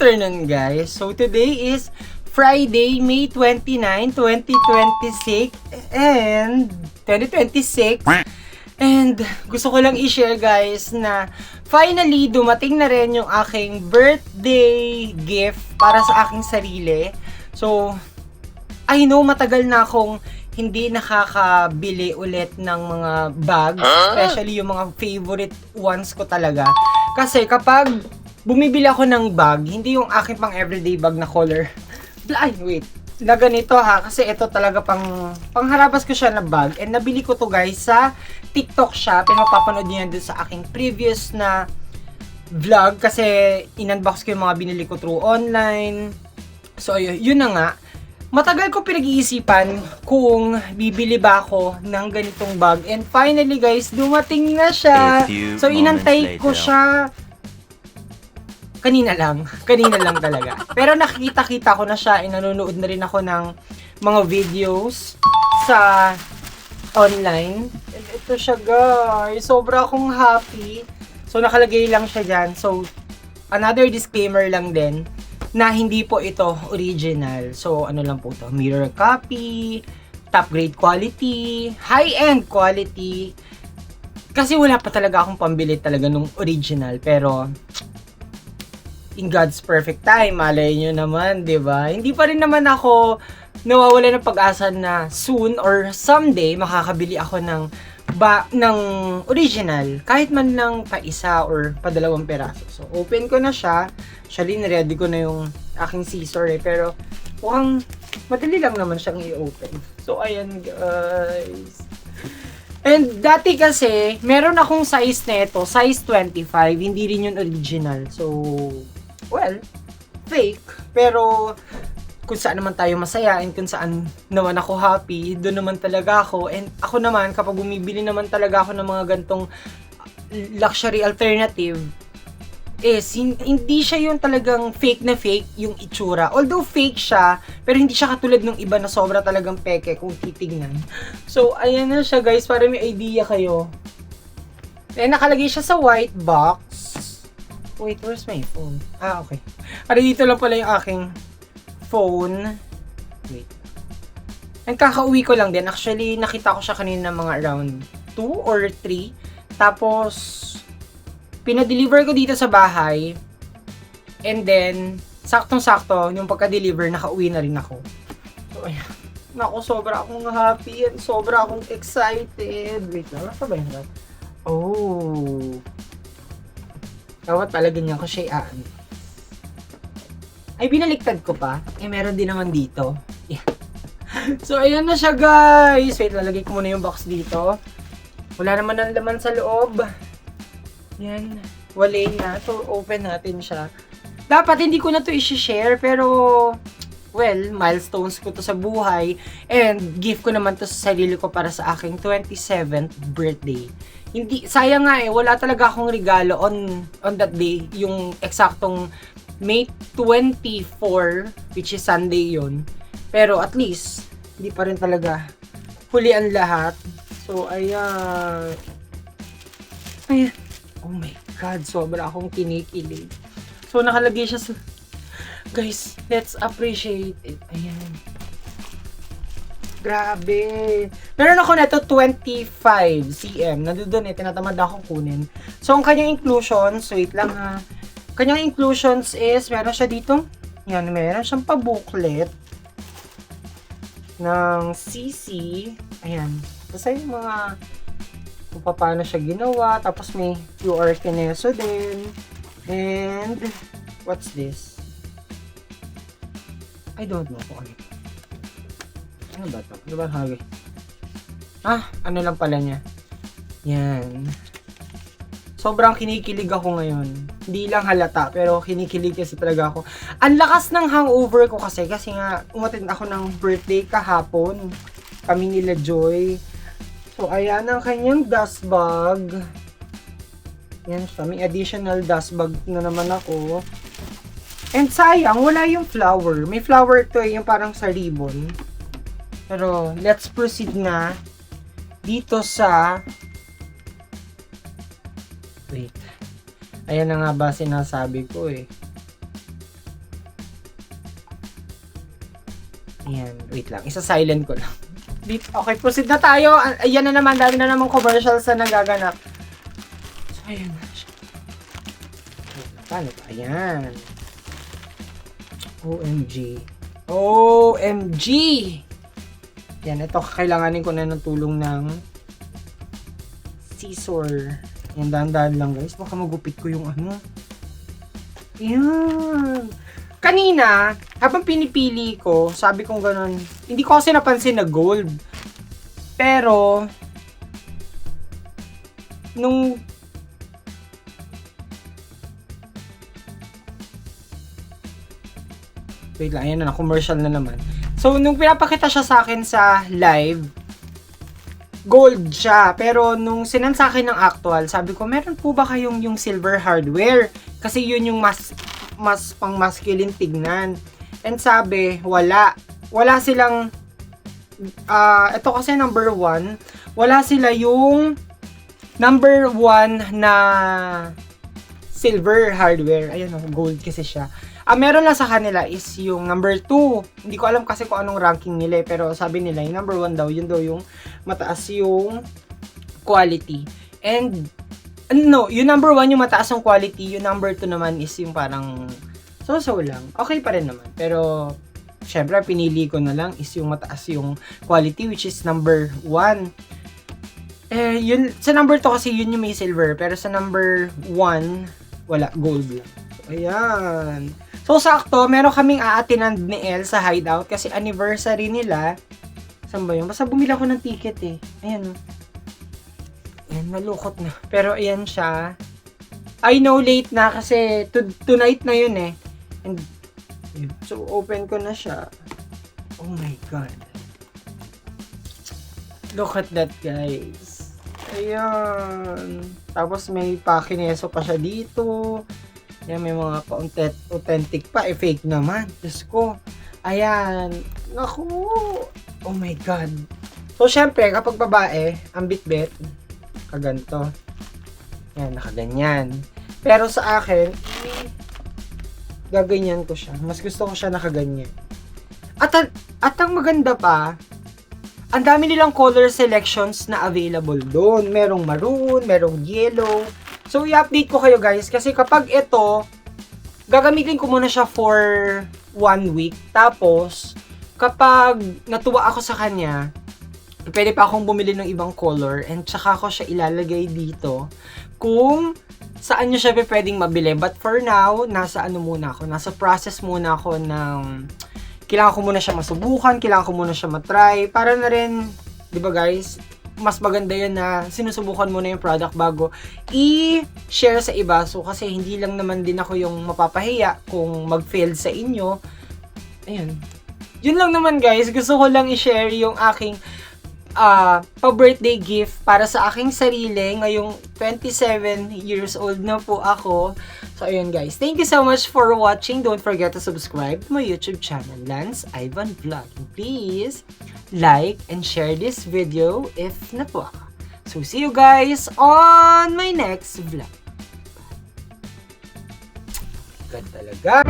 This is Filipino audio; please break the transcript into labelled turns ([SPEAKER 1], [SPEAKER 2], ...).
[SPEAKER 1] afternoon, guys. So, today is Friday, May 29, 2026 and 2026. And gusto ko lang i-share, guys, na finally dumating na rin yung aking birthday gift para sa aking sarili. So, I know matagal na akong hindi nakakabili ulit ng mga bags, especially yung mga favorite ones ko talaga. Kasi kapag bumibili ako ng bag, hindi yung aking pang everyday bag na color. Ay, wait. Na ganito ha, kasi ito talaga pangharabas ko siya na bag. And nabili ko to, guys, sa TikTok shop. Pinapapanood niyo yan dun sa aking previous na vlog. Kasi in-unbox ko yung mga binili ko through online. So, yun na nga. Matagal ko pinag-iisipan kung bibili ba ako ng ganitong bag. And finally, guys, dumating na siya. So, inantay ko siya kanina lang talaga. Pero nakikita-kita ko na siya, nanonood na rin ako ng mga videos sa online. And ito siya, guys. Sobra akong happy. So, nakalagay lang siya dyan. So, another disclaimer lang din na hindi po ito original. So, ano lang po ito? Mirror copy, top grade quality, high-end quality. Kasi wala pa talaga akong pambili talaga nung original. Pero, in God's perfect time, malay nyo naman, di ba? Hindi pa rin naman ako nawawala ng pag-asa na soon or someday makakabili ako ng original. Kahit man lang pa isa or pa dalawang peraso. So, open ko na siya. Actually, ready ko na yung aking scissor pero mukhang madali lang naman siyang i-open. So, ayan, guys. And dati kasi, meron akong size nito, size 25, hindi rin yun original. So, well, fake, pero kung saan naman tayo masaya and kung saan naman ako happy, doon naman talaga ako. And ako naman, kapag bumibili naman talaga ako ng mga gantong luxury alternative, hindi siya yung talagang fake na fake yung itsura. Although fake siya, pero hindi siya katulad ng iba na sobra talagang peke kung titignan. So, ayan na siya, guys, para may idea kayo. And nakalagay siya sa white box. Wait, where's my phone? Ah, okay. Para dito lang pala yung aking phone. Wait. And kakauwi ko lang din. Actually, nakita ko siya kanina mga around 2 or 3. Tapos, pinadeliver ko dito sa bahay. And then, saktong-sakto, yung pagka-deliver, nakauwi na rin ako. So, ayan. Naku, sobra akong happy and sobra akong excited. Wait lang, nasa ba yun? Oh. Dapat pala ganyan ko siya i-aan. Ay, binaliktad ko pa. Meron din naman dito. Yeah. So, ayan na siya, guys. Wait, lalagay ko muna yung box dito. Wala naman ang laman sa loob. Yan. Walay na. So, open natin siya. Dapat hindi ko na to i-share, pero well, milestones ko to sa buhay. And gift ko naman to sa sarili ko para sa aking 27th birthday. Hindi, sayang nga wala talaga akong regalo on that day, yung eksaktong May 24, which is Sunday yun. Pero at least, hindi pa rin talaga huli ang lahat. So, ayan. Ayan. Oh my God, sobra akong kinikilig. So, nakalagay siya sa... Guys, let's appreciate it. Ayan. Grabe. Meron ako neto 25 cm. Nandoon tinatamad ako kunin. So, ang kanyang inclusions, wait lang ha. Kanyang inclusions is, meron siya dito. Yan, meron siyang pa-booklet ng CC. Ayan. Basta yung mga kung paano siya ginawa. Tapos may QR kineso din. And, what's this? I don't know kung ano. Ano ba ito? Ano ba hagi? Ah, ano lang pala niya. Yan. Sobrang kinikilig ako ngayon. Hindi lang halata, pero kinikilig kasi talaga ako. Ang lakas ng hangover ko kasi nga umattend ako ng birthday kahapon. Kami nila Joy. So, ayan ang kanyang dust bag. Yan siya. May additional dust bag na naman ako. And sayang, wala yung flower. May flower to yung parang sa ribbon. Pero, let's proceed na dito sa... Wait. Ayan na nga ba sinasabi ko eh. Ayan, wait lang. Isa-silent ko lang. Okay, proceed na tayo. Ayan na naman, dami na namang commercials na nagaganap. So, ayan na siya. Paano ba? Ayan. OMG. OMG! Yan, ito, kailanganin ko na ng tulong ng scissor. Yan, dahan-dahan lang guys. Baka magupit ko yung ano. Yan. Kanina, habang pinipili ko, sabi kong ganun, hindi ko kasi napansin na gold. Pero, nung wait lang, ayan na, commercial na naman. So, nung pinapakita siya sa akin sa live, gold siya. Pero, nung sinan sa akin ng actual, sabi ko, meron po ba kayong yung silver hardware? Kasi yun yung mas pang masculine tignan. And sabi, wala. Wala silang, ito kasi number 1, wala sila yung number 1 na silver hardware. Ayun, gold kasi siya. Meron lang sa kanila is yung number 2. Hindi ko alam kasi kung anong ranking nila pero sabi nila yung number 1 daw, yun daw yung mataas yung quality. And no, yung number 1 yung mataas yung quality, yung number 2 naman is yung parang so-so lang. Okay pa rin naman. Pero syempre pinili ko na lang is yung mataas yung quality which is number 1. Yun sa number 2 kasi yun yung may silver pero sa number 1 wala, gold lang. So, ayan. So, sakto, meron kaming aatinan ni El sa Hideout kasi anniversary nila. Saan ba yun? Basta bumili ako ng ticket eh. Ayan. Ayan, nalukot na. Pero ayan siya. I know late na kasi tonight na yun eh. And, so, open ko na siya. Oh my God. Look at that, guys. Ayan. Tapos may pakineso pa siya dito. Yan, may mga authentic pa. Fake naman. Diyos ko. Ayan. Naku. Oh my God. So, syempre, kapag babae, ang bitbit, kaganto. Yan, nakaganyan. Pero sa akin, gaganyan ko siya. Mas gusto ko siya nakaganyan. At ang maganda pa, ang dami nilang color selections na available doon. Merong maroon, merong yellow. So, i-update ko kayo guys kasi kapag ito, gagamitin ko muna siya for 1 week. Tapos, kapag natuwa ako sa kanya, pwede pa akong bumili ng ibang color and tsaka ko siya ilalagay dito kung saan nyo siya pwedeng mabili. But for now, nasa process muna ako ng kailangan ko muna siya masubukan, kailangan ko muna siya matry para na rin, di ba guys, mas maganda yun na sinusubukan mo na yung product bago i-share sa iba. So, kasi hindi lang naman din ako yung mapapahiya kung mag-fail sa inyo. Ayun. Yun lang naman guys. Gusto ko lang i-share yung aking pa-birthday gift para sa aking sarili. Ngayong 27 years old na po ako. So, ayun guys. Thank you so much for watching. Don't forget to subscribe to my YouTube channel, Lance Ivan Vlog. And please, like and share this video if natuwa ka. So, see you guys on my next vlog. God talaga.